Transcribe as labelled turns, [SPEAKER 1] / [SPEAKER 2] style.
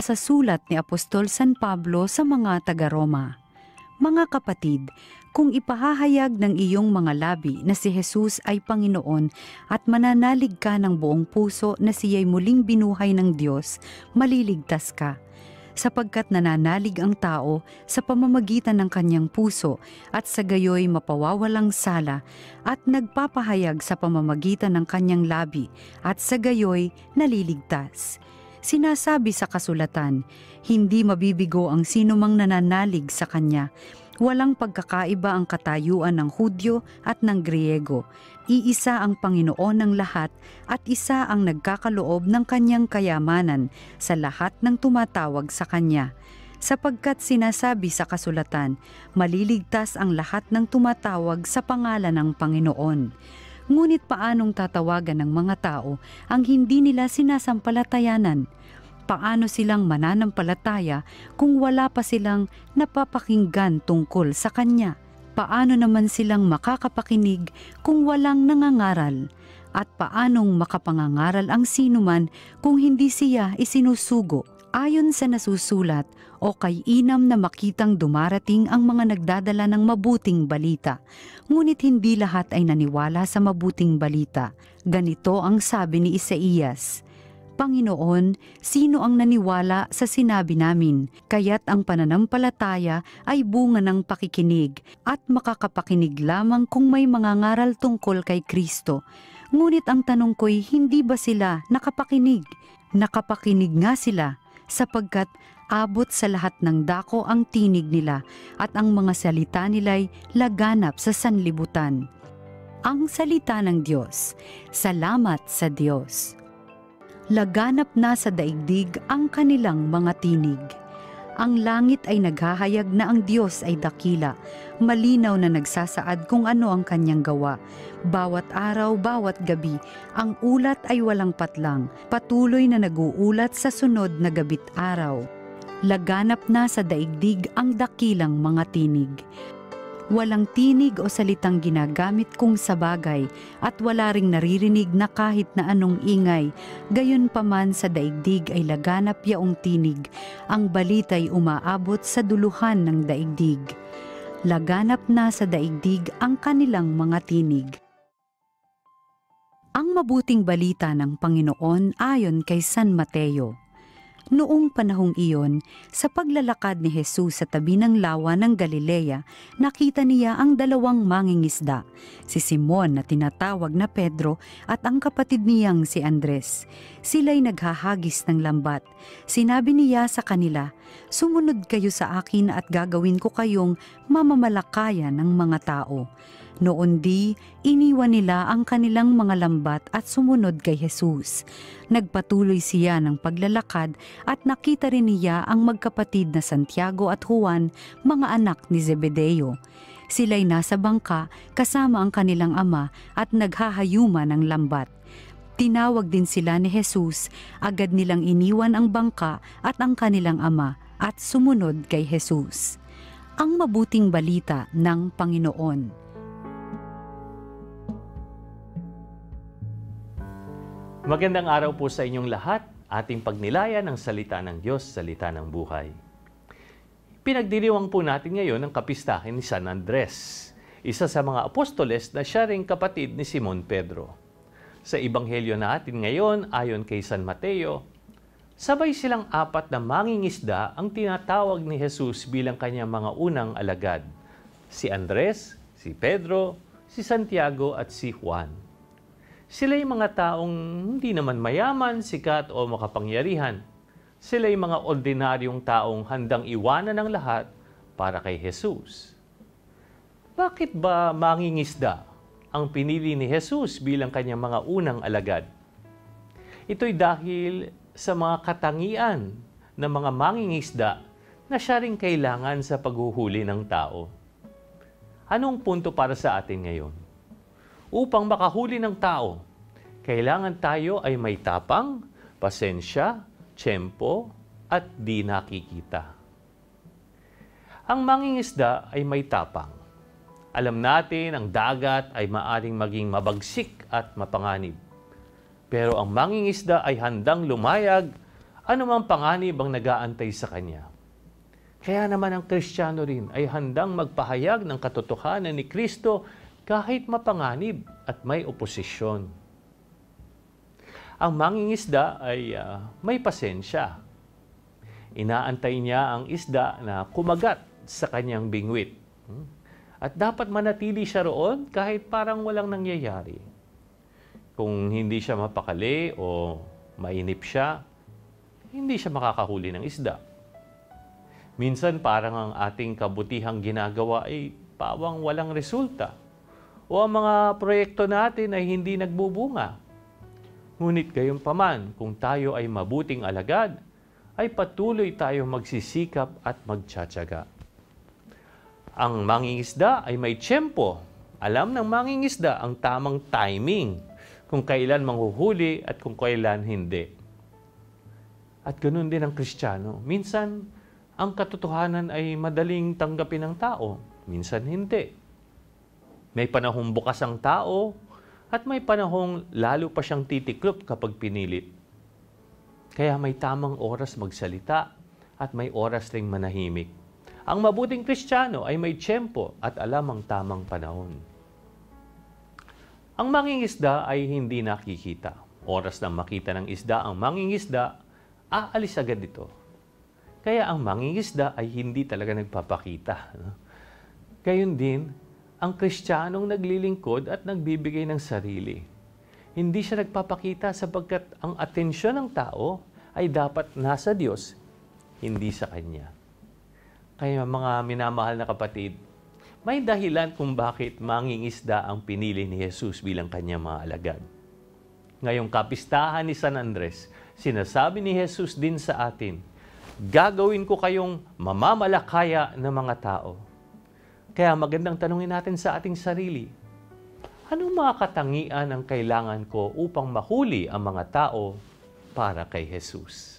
[SPEAKER 1] sa sulat ni Apostol San Pablo sa mga taga-Roma. Mga kapatid, kung ipahahayag ng iyong mga labi na si Jesus ay Panginoon at mananalig ka ng buong puso na siya'y muling binuhay ng Diyos, maliligtas ka. Sapagkat nananalig ang tao sa pamamagitan ng kanyang puso at sa gayoy mapawawalang sala at nagpapahayag sa pamamagitan ng kanyang labi at sa gayoy naliligtas. Sinasabi sa kasulatan, hindi mabibigo ang sinumang nananalig sa kanya. Walang pagkakaiba ang katayuan ng Hudyo at ng Griego. Iisa ang Panginoon ng lahat at isa ang nagkakaloob ng kanyang kayamanan sa lahat ng tumatawag sa kanya. Sapagkat sinasabi sa kasulatan, maliligtas ang lahat ng tumatawag sa pangalan ng Panginoon. Ngunit paanong tatawagan ng mga tao ang hindi nila sinasampalatayanan? Paano silang mananampalataya kung wala pa silang napapakinggan tungkol sa Kanya? Paano naman silang makakapakinig kung walang nangangaral? At paanong makapangangaral ang sinuman kung hindi siya isinusugo? Ayon sa nasusulat, o kay inam na makitang dumarating ang mga nagdadala ng mabuting balita. Ngunit hindi lahat ay naniwala sa mabuting balita. Ganito ang sabi ni Isaías, Panginoon, sino ang naniwala sa sinabi namin? Kaya't ang pananampalataya ay bunga ng pakikinig at makakapakinig lamang kung may mangangaral tungkol kay Kristo. Ngunit ang tanong ko'y hindi ba sila nakapakinig? Nakapakinig nga sila sapagkat abot sa lahat ng dako ang tinig nila at ang mga salita nila'y laganap sa sanlibutan. Ang salita ng Diyos. Salamat sa Diyos. Laganap na sa daigdig ang kanilang mga tinig. Ang langit ay naghahayag na ang Diyos ay dakila, malinaw na nagsasaad kung ano ang kanyang gawa. Bawat araw, bawat gabi, ang ulat ay walang patlang, patuloy na naguulat sa sunod na gabit araw. Laganap na sa daigdig ang dakilang mga tinig. Walang tinig o salitang ginagamit kung sa bagay at wala ring naririnig na kahit na anong ingay. Gayon paman sa daigdig ay laganap yaong tinig. Ang balita'y umaabot sa duluhan ng daigdig. Laganap na sa daigdig ang kanilang mga tinig. Ang mabuting balita ng Panginoon ayon kay San Mateo. Noong panahong iyon, sa paglalakad ni Jesus sa tabi ng lawa ng Galilea, nakita niya ang dalawang mangingisda, si Simon na tinatawag na Pedro at ang kapatid niyang si Andres. Sila'y naghahagis ng lambat. Sinabi niya sa kanila, "Sumunod kayo sa akin at gagawin ko kayong mamamalakayan ng mga tao." Noon iniwan nila ang kanilang mga lambat at sumunod kay Jesus. Nagpatuloy siya ng paglalakad at nakita rin niya ang magkapatid na Santiago at Juan, mga anak ni Zebedeo. Sila'y nasa bangka kasama ang kanilang ama at naghahayuma ng lambat. Tinawag din sila ni Jesus, agad nilang iniwan ang bangka at ang kanilang ama at sumunod kay Jesus. Ang mabuting balita ng Panginoon.
[SPEAKER 2] Magandang araw po sa inyong lahat, ating pagnilayan ng salita ng Diyos, salita ng buhay. Pinagdiriwang po natin ngayon ang kapistahan ni San Andres, isa sa mga apostoles na siya ring kapatid ni Simon Pedro. Sa ebanghelyo natin ngayon, ayon kay San Mateo, sabay silang apat na mangingisda ang tinatawag ni Jesus bilang kanyang mga unang alagad, si Andres, si Pedro, si Santiago at si Juan. Sila'y mga taong hindi naman mayaman, sikat o makapangyarihan. Sila'y mga ordinaryong taong handang iwanan ng lahat para kay Jesus. Bakit ba mangingisda ang pinili ni Jesus bilang kanyang mga unang alagad? Ito'y dahil sa mga katangian ng mga mangingisda na siya ring kailangan sa paghuhuli ng tao. Anong punto para sa atin ngayon? Upang makahuli ng tao, kailangan tayo ay may tapang, pasensya, tiyempo, at di nakikita. Ang mangingisda ay may tapang. Alam natin ang dagat ay maaring maging mabagsik at mapanganib. Pero ang mangingisda ay handang lumayag anumang panganib ang nag-aantay sa kanya. Kaya naman ang Kristiyano rin ay handang magpahayag ng katotohanan ni Kristo kahit mapanganib at may oposisyon. Ang mangingisda ay may pasensya. Inaantay niya ang isda na kumagat sa kanyang bingwit. At dapat manatili siya roon kahit parang walang nangyayari. Kung hindi siya mapakali o mainip siya, hindi siya makakahuli ng isda. Minsan parang ang ating kabutihang ginagawa ay pawang walang resulta. O ang mga proyekto natin ay hindi nagbubunga. Ngunit gayunpaman, kung tayo ay mabuting alagad, ay patuloy tayo magsisikap at magtsatsaga. Ang mangingisda ay may tiyempo. Alam ng mangingisda ang tamang timing kung kailan manghuhuli at kung kailan hindi. At ganoon din ang Kristiyano. Minsan, ang katotohanan ay madaling tanggapin ng tao. Minsan hindi. May panahong bukas ang tao at may panahong lalo pa siyang titiklop kapag pinilit. Kaya may tamang oras magsalita at may oras ring manahimik. Ang mabuting Kristiyano ay may tiyempo at alam ang tamang panahon. Ang mangingisda ay hindi nakikita. Oras na makita ng isda ang mangingisda, aalis agad ito. Kaya ang mangingisda ay hindi talaga nagpapakita. Gayun din, ang Kristiyanong naglilingkod at nagbibigay ng sarili. Hindi siya nagpapakita sapagkat ang atensyon ng tao ay dapat nasa Diyos, hindi sa Kanya. Kaya mga minamahal na kapatid, may dahilan kung bakit mangingisda ang pinili ni Jesus bilang Kanyang mga alagad. Ngayong kapistahan ni San Andres, sinasabi ni Jesus din sa atin, gagawin ko kayong mamamalakaya ng mga tao. Kaya magandang tanungin natin sa ating sarili, anong mga katangian ang kailangan ko upang mahuli ang mga tao para kay Jesus?